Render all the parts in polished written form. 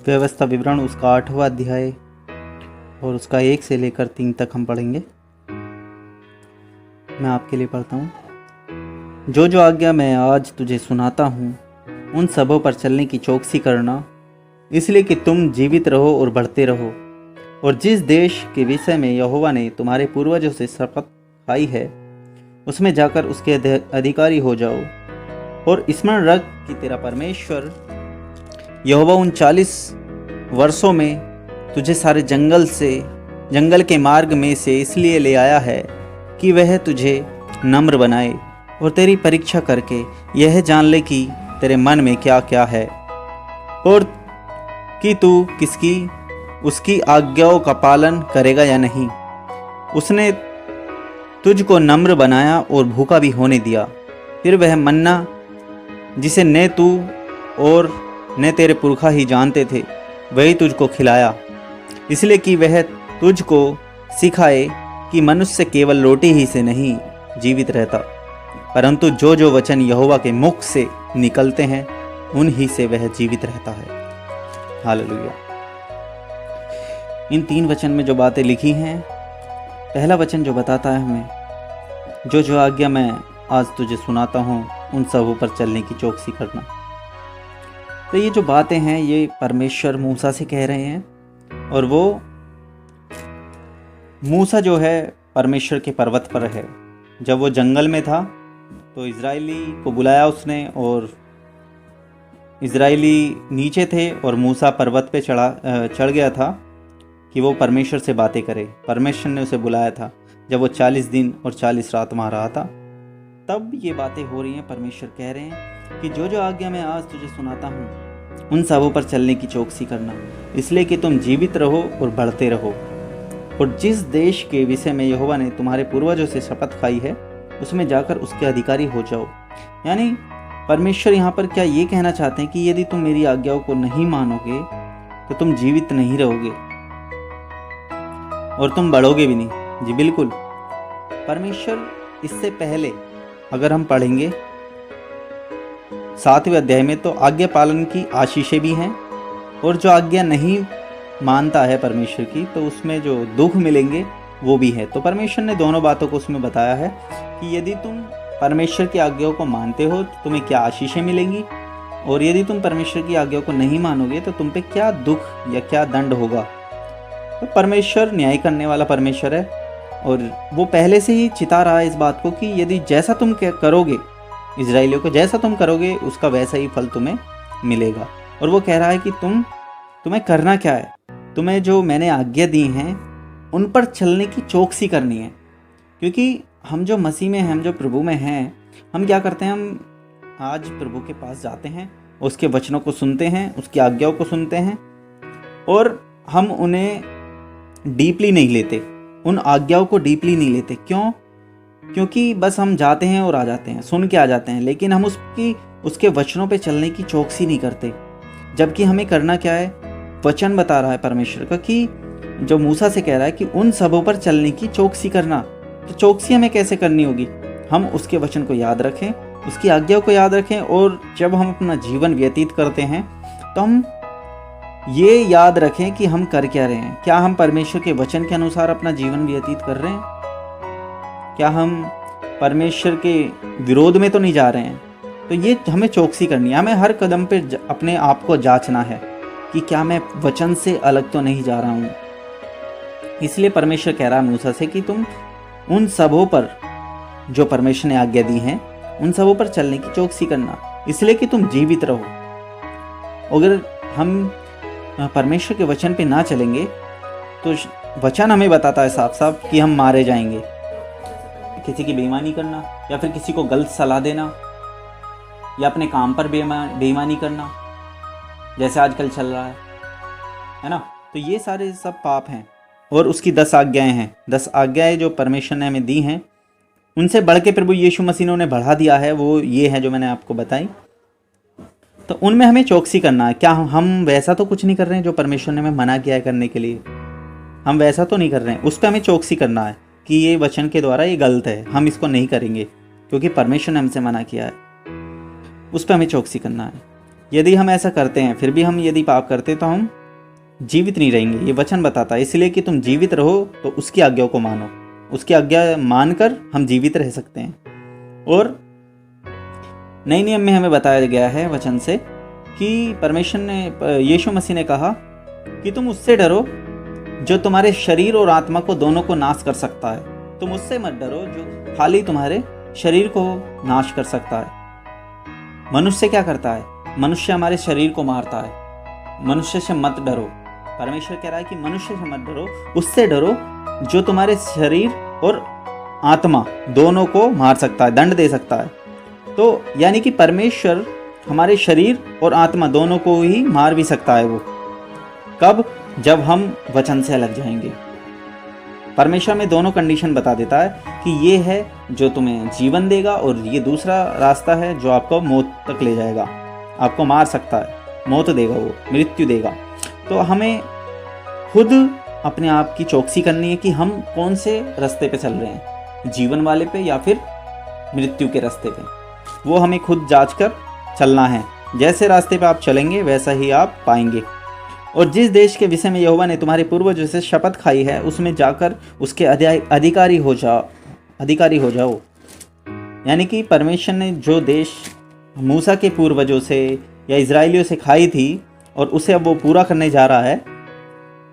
व्यवस्था विवरण उसका 8वां अध्याय और उसका 1 से लेकर 3 तक हम पढ़ेंगे। मैं आपके लिए पढ़ता हूँ। जो जो आज्ञा मैं आज तुझे सुनाता हूँ उन सबों पर चलने की चौकसी करना, इसलिए कि तुम जीवित रहो और बढ़ते रहो, और जिस देश के विषय में यहोवा ने तुम्हारे पूर्वजों से शपथ खाई है उसमें जाकर उसके अधिकारी हो जाओ। और स्मरण रख कि तेरा परमेश्वर यहोवा उन 40 वर्षों में तुझे सारे जंगल के मार्ग में से इसलिए ले आया है कि वह तुझे नम्र बनाए और तेरी परीक्षा करके यह जान ले कि तेरे मन में क्या क्या है, और कि तू उसकी आज्ञाओं का पालन करेगा या नहीं। उसने तुझको नम्र बनाया और भूखा भी होने दिया। फिर वह मन्ना जिसे न तू और न तेरे पुरखा ही जानते थे वही तुझको खिलाया, इसलिए कि वह तुझको सिखाए कि मनुष्य केवल रोटी ही से नहीं जीवित रहता, परंतु जो जो वचन यहोवा के मुख से निकलते हैं उन ही से वह जीवित रहता है। हालेलुया। इन 3 वचन में जो बातें लिखी हैं, पहला वचन जो बताता है हमें, जो जो आज्ञा मैं आज तुझे सुनाता हूँ उन सबों पर चलने की चौकसी करना। तो ये जो बातें हैं ये परमेश्वर मूसा से कह रहे हैं, और वो मूसा जो है परमेश्वर के पर्वत पर है। जब वो जंगल में था तो इजराइली को बुलाया उसने, और इजराइली नीचे थे और मूसा पर्वत पे चढ़ गया था कि वो परमेश्वर से बातें करे। परमेश्वर ने उसे बुलाया था जब वो 40 दिन और 40 रात वहाँ रहा था। तब ये बातें हो रही हैं। परमेश्वर कह रहे हैं कि जो जो आज्ञा मैं आज तुझे सुनाता हूँ उन सबों पर चलने की चौकसी करना, इसलिए कि तुम जीवित रहो और बढ़ते रहो, और जिस देश के विषय में यहोवा ने तुम्हारे पूर्वजों से शपथ खाई है उसमें जाकर उसके अधिकारी हो जाओ। यानी परमेश्वर यहाँ पर क्या ये कहना चाहते हैं कि यदि तुम मेरी आज्ञाओं को नहीं मानोगे तो तुम जीवित नहीं रहोगे और तुम बढ़ोगे भी नहीं। जी बिल्कुल। परमेश्वर इससे पहले अगर हम पढ़ेंगे 7वें अध्याय में तो आज्ञा पालन की आशीषें भी हैं, और जो आज्ञा नहीं मानता है परमेश्वर की तो उसमें जो दुख मिलेंगे वो भी है। तो परमेश्वर ने दोनों बातों को उसमें बताया है कि यदि तुम परमेश्वर की आज्ञाओं को मानते हो तो तुम्हें क्या आशीषें मिलेंगी, और यदि तुम परमेश्वर की आज्ञाओं को नहीं मानोगे तो तुम पे क्या दुख या क्या दंड होगा। तो परमेश्वर न्याय करने वाला परमेश्वर है, और वो पहले से ही चिता रहा है इस बात को कि यदि जैसा तुम करोगे, इजराइलियों को जैसा तुम करोगे उसका वैसा ही फल तुम्हें मिलेगा। और वो कह रहा है कि तुम्हें करना क्या है, तुम्हें जो मैंने आज्ञा दी हैं उन पर चलने की चौकसी करनी है। क्योंकि हम जो मसीह में हैं, हम जो प्रभु में हैं, हम क्या करते हैं, हम आज प्रभु के पास जाते हैं, उसके वचनों को सुनते हैं, उसकी आज्ञाओं को सुनते हैं, और हम उन्हें डीपली नहीं लेते, उन आज्ञाओं को डीपली नहीं लेते। क्यों? क्योंकि बस हम जाते हैं और आ जाते हैं, सुन के आ जाते हैं, लेकिन हम उसके वचनों पे चलने की चौकसी नहीं करते। जबकि हमें करना क्या है, वचन बता रहा है परमेश्वर का कि जो मूसा से कह रहा है कि उन सबों पर चलने की चौकसी करना। तो चौकसी हमें कैसे करनी होगी? हम उसके वचन को याद रखें, उसकी आज्ञाओं को याद रखें, और जब हम अपना जीवन व्यतीत करते हैं तो हम ये याद रखें कि हम कर क्या रहे हैं। क्या हम परमेश्वर के वचन के अनुसार अपना जीवन व्यतीत कर रहे हैं? क्या हम परमेश्वर के विरोध में तो नहीं जा रहे हैं? तो ये हमें चौकसी करनी है। हमें हर कदम पे अपने आप को जांचना है कि क्या मैं वचन से अलग तो नहीं जा रहा हूँ। इसलिए परमेश्वर कह रहा है मूसा से कि तुम उन सबों पर जो परमेश्वर ने आज्ञा दी हैं उन सबों पर चलने की चौकसी करना, इसलिए कि तुम जीवित रहो। अगर हम परमेश्वर के वचन पे ना चलेंगे तो वचन हमें बताता है साफ साफ कि हम मारे जाएंगे। किसी की बेईमानी करना, या फिर किसी को गलत सलाह देना, या अपने काम पर बेईमानी करना, जैसे आजकल चल रहा है ना। तो ये सारे सब पाप हैं, और उसकी 10 आज्ञाएं हैं। 10 आज्ञाएं जो परमेश्वर ने हमें दी हैं, उनसे बढ़ के प्रभु यीशु मसीह ने उन्हें बढ़ा दिया है। वो ये है जो मैंने आपको बताई। तो उनमें हमें चौकसी करना है। क्या हम वैसा तो कुछ नहीं कर रहे हैं जो परमेश्वर ने हमें मना किया है करने के लिए? हम वैसा तो नहीं कर रहे हैं। उस पर हमें चौकसी करना है कि ये वचन के द्वारा ये गलत है, हम इसको नहीं करेंगे क्योंकि परमेश्वर ने हमसे मना किया है। उस पर हमें चौकसी करना है। यदि हम ऐसा करते हैं फिर भी हम यदि पाप करते तो हम जीवित नहीं रहेंगे। ये वचन बताता है इसलिए कि तुम जीवित रहो तो उसकी आज्ञाओं को मानो, उसकी आज्ञा मानकर हम जीवित रह सकते हैं। और नए नियम में हमें बताया गया है वचन से कि परमेश्वर ने, यीशु मसीह ने कहा कि तुम उससे डरो जो तुम्हारे शरीर और आत्मा को दोनों को नाश कर सकता है। तुम उससे मत डरो जो खाली तुम्हारे शरीर को नाश कर सकता है। मनुष्य क्या करता है? मनुष्य हमारे शरीर को मारता है। मनुष्य से मत डरो। परमेश्वर कह रहा है कि मनुष्य से मत डरो, उससे डरो जो तुम्हारे शरीर और आत्मा दोनों को मार सकता है, दंड दे सकता है। तो यानी कि परमेश्वर हमारे शरीर और आत्मा दोनों को ही मार भी सकता है। वो कब? जब हम वचन से अलग जाएंगे। परमेश्वर में दोनों कंडीशन बता देता है कि ये है जो तुम्हें जीवन देगा और ये दूसरा रास्ता है जो आपको मौत तक ले जाएगा, आपको मार सकता है, मौत देगा, वो मृत्यु देगा। तो हमें खुद अपने आप की चौकसी करनी है कि हम कौन से रास्ते पे चल रहे हैं, जीवन वाले पे या फिर मृत्यु के रास्ते पे। वो हमें खुद जांच कर चलना है। जैसे रास्ते पे आप चलेंगे वैसा ही आप पाएंगे। और जिस देश के विषय में यहोवा ने तुम्हारे पूर्वजों से शपथ खाई है उसमें जाकर उसके अधिकारी हो जाओ। यानी कि परमेश्वर ने जो देश मूसा के पूर्वजों से या इजराइलियों से खाई थी और उसे अब वो पूरा करने जा रहा है,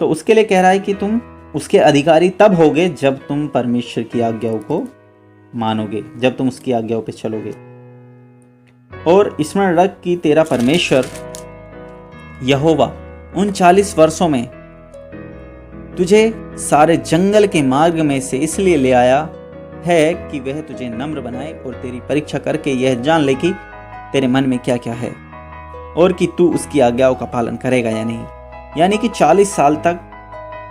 तो उसके लिए कह रहा है कि तुम उसके अधिकारी तब होगे जब तुम परमेश्वर की आज्ञाओं को मानोगे, जब तुम उसकी आज्ञाओं पे चलोगे। और स्मरण रख कि तेरा परमेश्वर यहोवा उन 40 वर्षों में तुझे सारे जंगल के मार्ग में से इसलिए ले आया है कि वह तुझे नम्र बनाए और तेरी परीक्षा करके यह जान ले कि तेरे मन में क्या क्या है और कि तू उसकी आज्ञाओं का पालन करेगा या नहीं। यानी कि 40 साल तक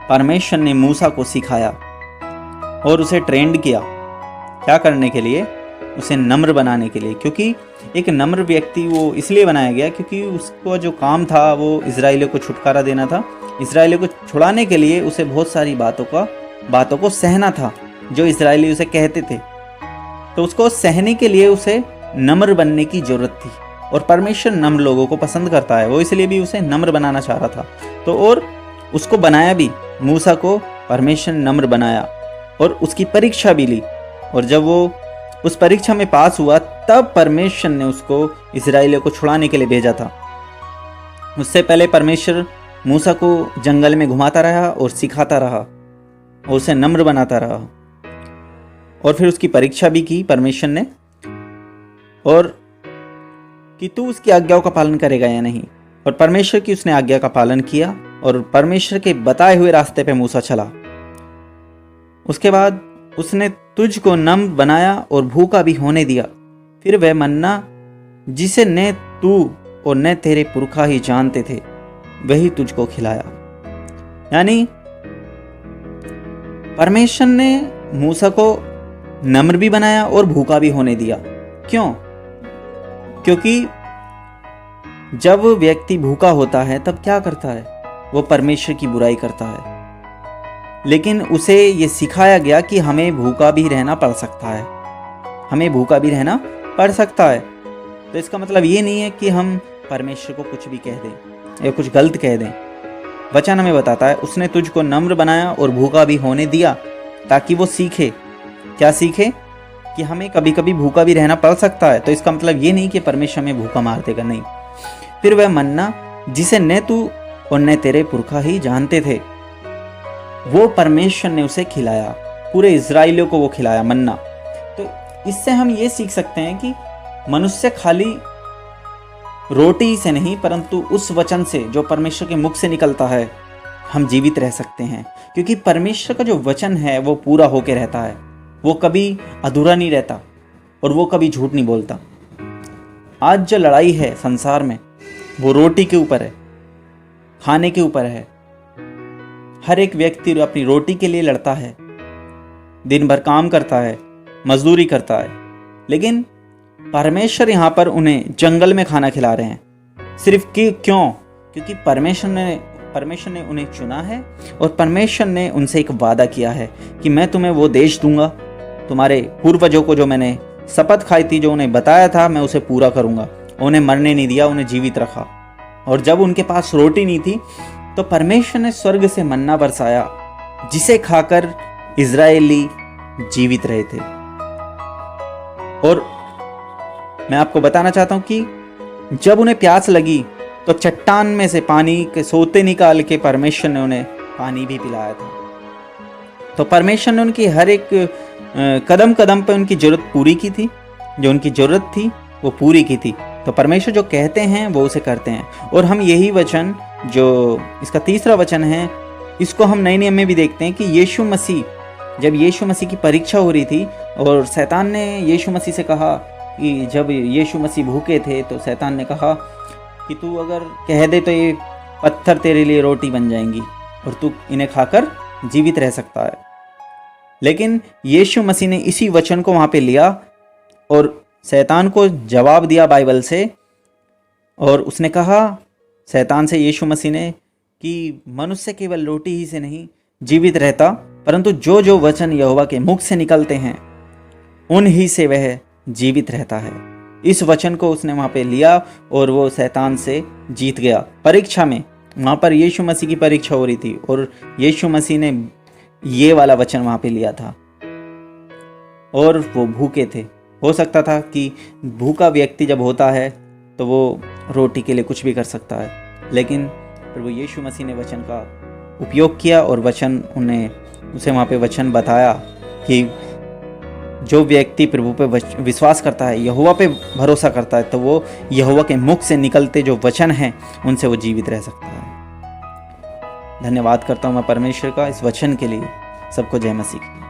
परमेश्वर ने मूसा को सिखाया और उसे ट्रेंड किया। क्या करने के लिए? उसे नम्र बनाने के लिए। क्योंकि एक नम्र व्यक्ति वो इसलिए बनाया गया क्योंकि उसको जो काम था वो इजराइलियों को छुटकारा देना था। इजराइलियों को छुड़ाने के लिए उसे बहुत सारी बातों को सहना था जो इजराइली उसे कहते थे। तो उसको सहने के लिए उसे नम्र बनने की जरूरत थी। और परमेश्वर नम्र लोगों को पसंद करता है, वो इसलिए भी उसे नम्र बनाना चाह रहा था। तो और उसको बनाया भी, मूसा को परमेश्वर नम्र बनाया और उसकी परीक्षा भी ली। और जब वो उस परीक्षा में पास हुआ तब परमेश्वर ने उसको इजराइलियों को छुड़ाने के लिए भेजा था। उससे पहले परमेश्वर मूसा को जंगल में घुमाता रहा और सिखाता रहा और उसे नम्र बनाता रहा। और फिर उसकी परीक्षा भी की परमेश्वर ने, और कि तू उसकी आज्ञाओं का पालन करेगा या नहीं। और परमेश्वर की उसने आज्ञा का पालन किया और परमेश्वर के बताए हुए रास्ते पे मूसा चला। उसके बाद उसने तुझको नम्र बनाया और भूखा भी होने दिया। फिर वह मन्ना जिसे न तू और न तेरे पुरखा ही जानते थे वही तुझको खिलाया। यानी परमेश्वर ने मूसा को नम्र भी बनाया और भूखा भी होने दिया। क्यों? क्योंकि जब व्यक्ति भूखा होता है तब क्या करता है? वो परमेश्वर की बुराई करता है। लेकिन उसे ये सिखाया गया कि हमें भूखा भी रहना पड़ सकता है, हमें भूखा भी रहना पड़ सकता है। तो इसका मतलब ये नहीं है कि हम परमेश्वर को कुछ भी कह दें या कुछ गलत कह दें। वचन हमें बताता है उसने तुझको नम्र बनाया और भूखा भी होने दिया ताकि वो सीखे। क्या सीखे? कि हमें कभी कभी भूखा भी रहना पड़ सकता है। तो इसका मतलब ये नहीं कि परमेश्वर हमें भूखा मार देगा, नहीं। फिर वह मन्ना जिसे न तू और न तेरे पुरखा ही जानते थे वो परमेश्वर ने उसे खिलाया। पूरे इजराइलियों को वो खिलाया मन्ना। तो इससे हम ये सीख सकते हैं कि मनुष्य खाली रोटी से नहीं परंतु उस वचन से जो परमेश्वर के मुख से निकलता है हम जीवित रह सकते हैं। क्योंकि परमेश्वर का जो वचन है वो पूरा होके रहता है, वो कभी अधूरा नहीं रहता और वो कभी झूठ नहीं बोलता। आज जो लड़ाई है संसार में वो रोटी के ऊपर है, खाने के ऊपर है। हर एक व्यक्ति अपनी रोटी के लिए लड़ता है, दिन भर काम करता है, मजदूरी करता है। लेकिन परमेश्वर यहाँ पर उन्हें जंगल में खाना खिला रहे हैं। सिर्फ कि क्यों? क्योंकि परमेश्वर ने उन्हें चुना है और परमेश्वर ने उनसे एक वादा किया है कि मैं तुम्हें वो देश दूंगा, तुम्हारे पूर्वजों को जो मैंने शपथ खाई थी, जो उन्हें बताया था, मैं उसे पूरा करूंगा। उन्हें मरने नहीं दिया, उन्हें जीवित रखा। और जब उनके पास रोटी नहीं थी तो परमेश्वर ने स्वर्ग से मन्ना बरसाया, जिसे खाकर इजरायली जीवित रहे थे। और मैं आपको बताना चाहता हूं कि जब उन्हें प्यास लगी तो चट्टान में से पानी के सोते निकाल के परमेश्वर ने उन्हें पानी भी पिलाया था। तो परमेश्वर ने उनकी हर एक कदम कदम पे उनकी जरूरत पूरी की थी, जो उनकी जरूरत थी वो पूरी की थी। तो परमेश्वर जो कहते हैं वो उसे करते हैं। और हम यही वचन, जो इसका तीसरा वचन है, इसको हम नए नियम में भी देखते हैं कि यीशु मसीह, जब यीशु मसीह की परीक्षा हो रही थी और शैतान ने यीशु मसीह से कहा कि जब यीशु मसीह भूखे थे तो शैतान ने कहा कि तू अगर कह दे तो ये पत्थर तेरे लिए रोटी बन जाएंगी और तू इन्हें खाकर जीवित रह सकता है। लेकिन यीशु मसीह ने इसी वचन को वहाँ पे लिया और शैतान को जवाब दिया बाइबल से, और उसने कहा शैतान से, यीशु मसीह ने, कि मनुष्य केवल रोटी ही से नहीं जीवित रहता, परंतु जो जो वचन यहोवा के मुख से निकलते हैं उन ही से वह जीवित रहता है। इस वचन को उसने वहाँ पे लिया और वो शैतान से जीत गया परीक्षा में। वहाँ पर यीशु मसीह की परीक्षा हो रही थी और यीशु मसीह ने ये वाला वचन वहाँ पे लिया था। और वो भूखे थे। हो सकता था कि भूखा व्यक्ति जब होता है तो वो रोटी के लिए कुछ भी कर सकता है, लेकिन प्रभु यीशु मसीह ने वचन का उपयोग किया और वचन उसे वहाँ पे वचन बताया कि जो व्यक्ति प्रभु पे विश्वास करता है, यहोवा पे भरोसा करता है, तो वो यहोवा के मुख से निकलते जो वचन हैं उनसे वो जीवित रह सकता है। धन्यवाद करता हूँ मैं परमेश्वर का इस वचन के लिए। सबको जय मसीह।